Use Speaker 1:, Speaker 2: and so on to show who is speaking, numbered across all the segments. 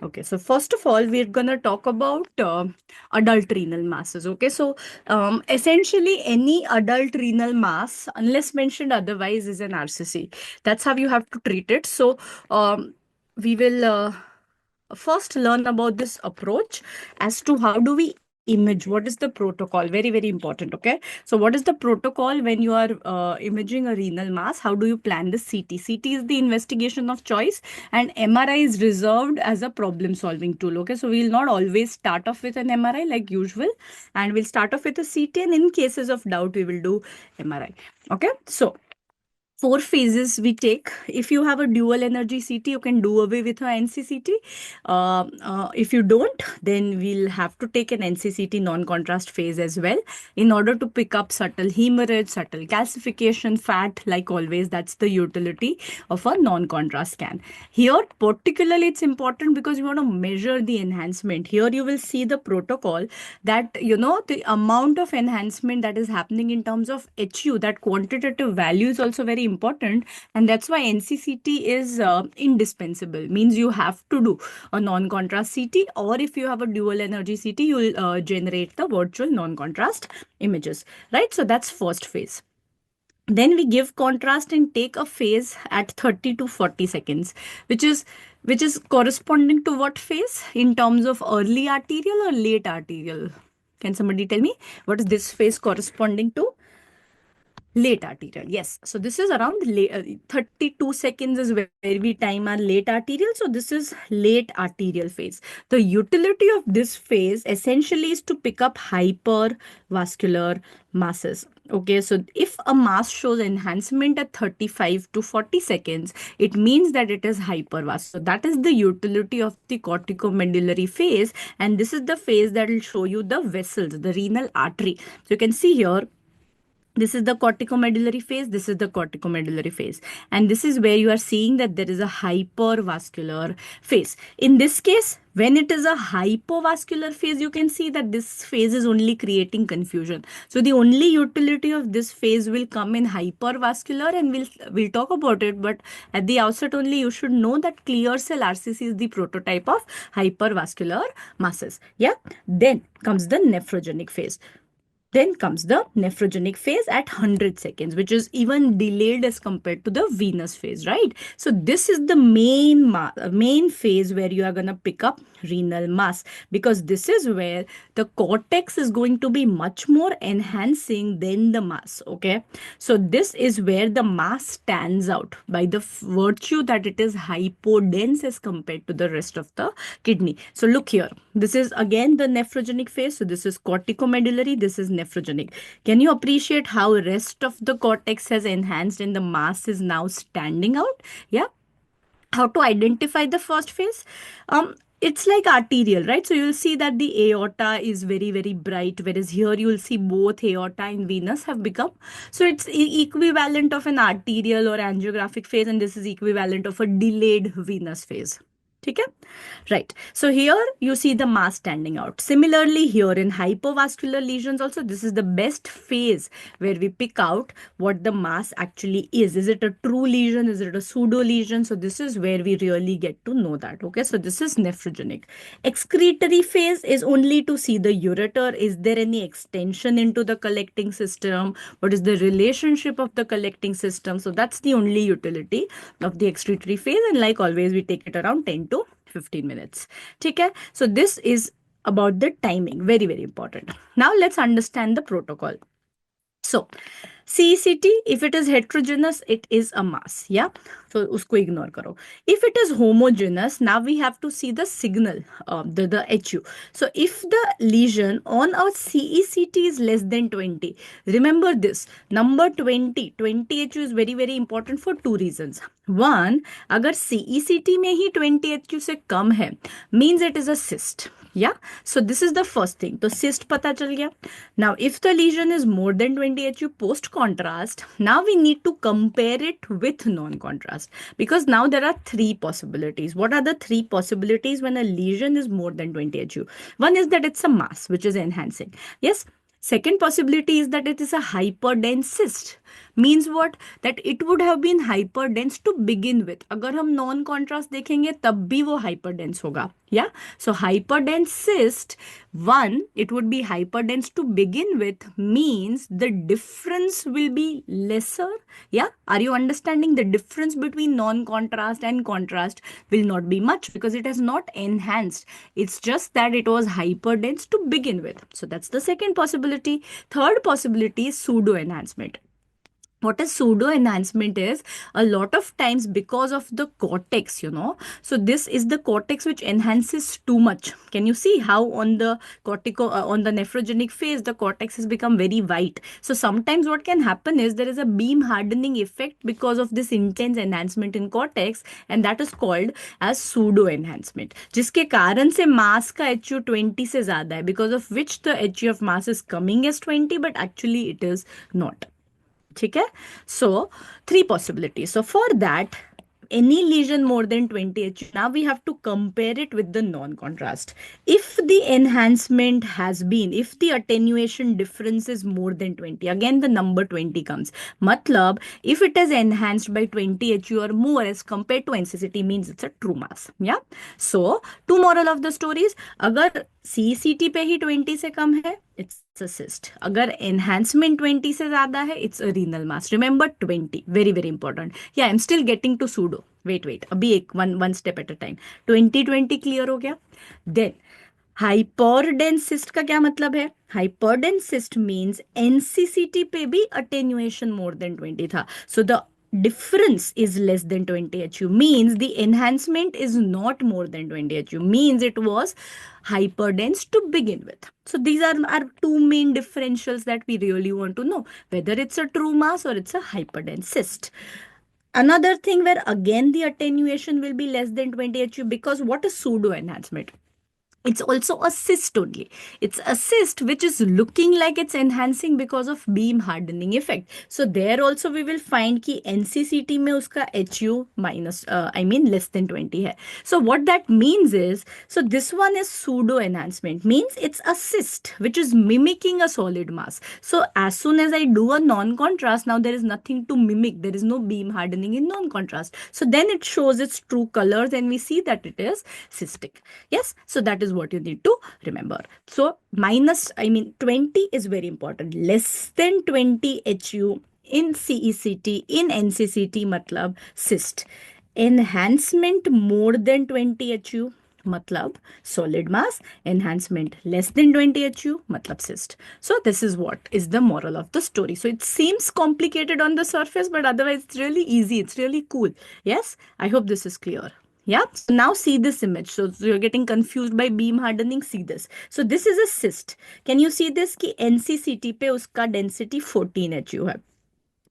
Speaker 1: Okay, so first of all, we're gonna talk about adult renal masses. Okay, so essentially any adult renal mass, unless mentioned otherwise, is an RCC. That's how you have to treat it. So we will first learn about this approach as to how do we image, what is the protocol, very very important. Okay, so what is the protocol when you are imaging a renal mass? How do you plan the CT is the investigation of choice, and MRI is reserved as a problem solving tool. Okay, so we'll not always start off with an MRI like usual, and we'll start off with a CT, and in cases of doubt we will do MRI. Okay, so four phases we take. If you have a dual energy CT, you can do away with a NCCT. If you don't, then we'll have to take an NCCT non-contrast phase as well in order to pick up subtle hemorrhage, subtle calcification, fat. Like always, that's the utility of a non-contrast scan. Here, particularly, it's important because you want to measure the enhancement. Here, you will see the protocol that, the amount of enhancement that is happening in terms of HU, that quantitative value is also very important. And that's why NCCT is indispensable, means you have to do a non-contrast CT, or if you have a dual energy CT, you will generate the virtual non-contrast images, right? So that's first phase. Then we give contrast and take a phase at 30 to 40 seconds, which is corresponding to what phase in terms of early arterial or late arterial? Can somebody tell me what is this phase corresponding to? Late arterial, yes. So this is around 32 seconds is where we time our late arterial. So this is late arterial phase. The utility of this phase essentially is to pick up hypervascular masses. Okay, so if a mass shows enhancement at 35 to 40 seconds, it means that it is hypervascular. So that is the utility of the corticomedullary phase. And this is the phase that will show you the vessels, the renal artery. So you can see here, this is the corticomedullary phase, this is the corticomedullary phase, and this is where you are seeing that there is a hypervascular phase. In this case, when it is a hypovascular phase, you can see that this phase is only creating confusion. So the only utility of this phase will come in hypervascular, and we'll talk about it. But at the outset only, you should know that clear cell RCC is the prototype of hypervascular masses. Yeah. Then comes the nephrogenic phase. Then comes the nephrogenic phase at 100 seconds, which is even delayed as compared to the venous phase, right? So this is the main phase where you are going to pick up renal mass, because this is where the cortex is going to be much more enhancing than the mass. Okay, so this is where the mass stands out by the virtue that it is hypodense as compared to the rest of the kidney. So look here, this is again the nephrogenic phase. So this is corticomedullary, this is nephrogenic. Can you appreciate how rest of the cortex has enhanced and the mass is now standing out? Yeah. How to identify the first phase? It's like arterial, right? So you'll see that the aorta is very very bright, whereas here you'll see both aorta and venous have become, so it's equivalent of an arterial or angiographic phase, and this is equivalent of a delayed venous phase. Okay, right. So here you see the mass standing out. Similarly, here in hypovascular lesions also, this is the best phase where we pick out what the mass actually is. Is it a true lesion? Is it a pseudo lesion? So this is where we really get to know that. Okay, so this is nephrogenic. Excretory phase is only to see the ureter. Is there any extension into the collecting system? What is the relationship of the collecting system? So that's the only utility of the excretory phase. And like always, we take it around 10 to 15 minutes. Okay, so this is about the timing, very very important. Now let's understand the protocol. So CECT, if it is heterogeneous, it is a mass. Yeah, so usko ignore karo. If it is homogeneous, now we have to see the signal, the HU. So if the lesion on our CECT is less than 20, remember this number 20 HU is very very important for two reasons. One, अगर CECT में ही 20 HU से कम है, means it is a cyst. Yeah, so this is the first thing. तो cyst पता चल गया. Now, if the lesion is more than 20 HU post contrast, now we need to compare it with non-contrast, because now there are three possibilities. What are the three possibilities when a lesion is more than 20 HU? One is that it's a mass which is enhancing. Yes. Second possibility is that it is a hyperdense cyst. Means what, that it would have been hyperdense to begin with. अगर हम non contrast देखेंगे तब भी वो hyper dense होगा. या सो hyper dense cyst, one, it would be hyperdense to begin with, means the difference will be lesser. Yeah, are you understanding? The difference between non-contrast and contrast will not be much because it has not enhanced. It's just that it was hyperdense to begin with. So that's the second possibility. Third possibility is pseudo enhancement. What is pseudo enhancement is, a lot of times because of the cortex, so this is the cortex which enhances too much. Can you see how on the on the nephrogenic phase the cortex has become very white? So sometimes what can happen is there is a beam hardening effect because of this intense enhancement in cortex, and that is called as pseudo enhancement, जिसके कारण से मास का HU 20 से ज्यादा है, because of which the HU of mass is coming as 20 but actually it is not. ठीक है. So 3 possibilities. So for that, any lesion more than 20 HU, now we have to compare it with the non-contrast. If the enhancement has been, if the attenuation difference is more than 20, again the number 20 comes. Matlab, if it is enhanced by 20 HU or more as compared to NCCT, means it's a true mass. Yeah. So two moral of the stories, अगर CCT पे ही 20 से कम है, it's a cyst. अगर enhancement 20 से ज़्यादा है, it's a renal mass. Remember 20, very very important. Yeah, I'm still getting to pseudo. Wait. अभी एक one step at a time. 20 clear हो गया. Then हाइपरडेंस सिस्ट का क्या मतलब है? हाइपरडेंस सिस्ट मीन्स एनसीसीटी पे भी अटेन्युएशन मोर देन 20 था. So the difference is less than 20 HU, means the enhancement is not more than 20 HU, means it was hyperdense to begin with. So these are our two main differentials that we really want to know, whether it's a true mass or it's a hyperdense cyst. Another thing where again the attenuation will be less than 20 HU, because what is pseudo enhancement? It's also a cyst only. It's a cyst which is looking like it's enhancing because of beam hardening effect. So there also we will find कि NCCT में उसका HU minus, I mean less than 20 है. So what that means is, so this one is pseudo enhancement, means it's a cyst which is mimicking a solid mass. So as soon as I do a non-contrast, now there is nothing to mimic. There is no beam hardening in non-contrast. So then it shows its true colors and we see that it is cystic. Yes, so that is what you need to remember. So 20 is very important. Less than 20 HU in CECT, in NCCT matlab cyst. Enhancement more than 20 HU matlab solid mass. Enhancement less than 20 HU matlab cyst. So this is what is the moral of the story. So it seems complicated on the surface, but otherwise it's really easy. It's really cool. Yes, I hope this is clear. Yeah, so now see this image. So you're getting confused by beam hardening. See this. So this is a cyst. Can you see this? कि NCCT पे उसका density 14 HU है.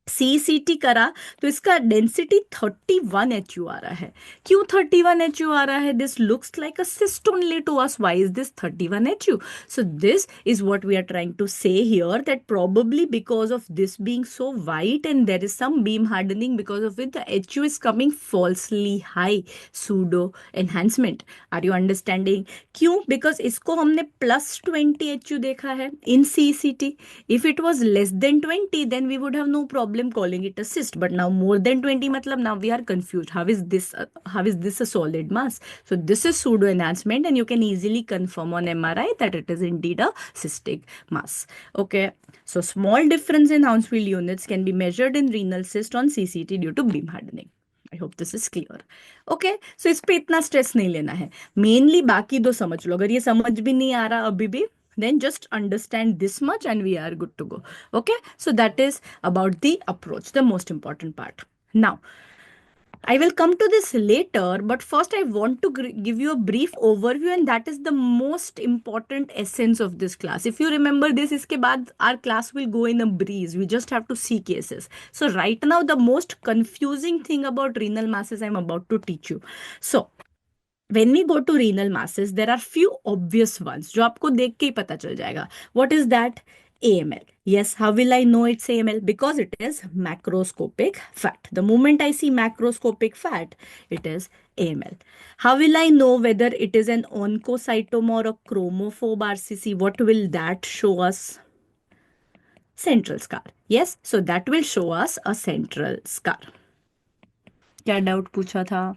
Speaker 1: CCT करा तो इसका density 31 HU आ रहा है. क्यों 31 HU आ रहा है? This looks like a cyst only to us. Why is this 31 HU? So this is what we are trying to say here, that probably because of this being so white and there is some beam hardening, because of it the HU is coming falsely high. Pseudo enhancement. Are you understanding? क्यों? Because इसको हमने plus 20 HU देखा है in CCT. If it was less than 20, then we would have no problem calling it a cyst, but now more than 20 matlab now we are confused. How is this a solid mass? So this is pseudo enhancement and you can easily confirm on MRI that it is indeed a cystic mass. Okay, so small difference in Hounsfield units can be measured in renal cyst on CCT due to beam hardening. I hope this is clear. Okay, so इस पे इतना stress नहीं लेना है. Mainly बाकी दो समझ लो. अगर ये समझ भी नहीं आ रहा अभी भी, then just understand this much and we are good to go. Okay, so that is about the approach, the most important part. Now I will come to this later, but first I want to give you a brief overview, and that is the most important essence of this class. If you remember this, iske baad our class will go in a breeze. We just have to see cases. So right now the most confusing thing about renal masses I'm about to teach you. So when we go to renal masses, there are few obvious ones जो आपको देख के ही पता चल जाएगा. What is that? AML. Yes, how will I know it's AML? Because it is macroscopic fat. The moment I see macroscopic fat, it is AML. How will I know whether it is an oncocytoma or a chromophobe RCC? What will that show us? Central scar. Yes, so that will show us a central scar. क्या doubt पूछा था?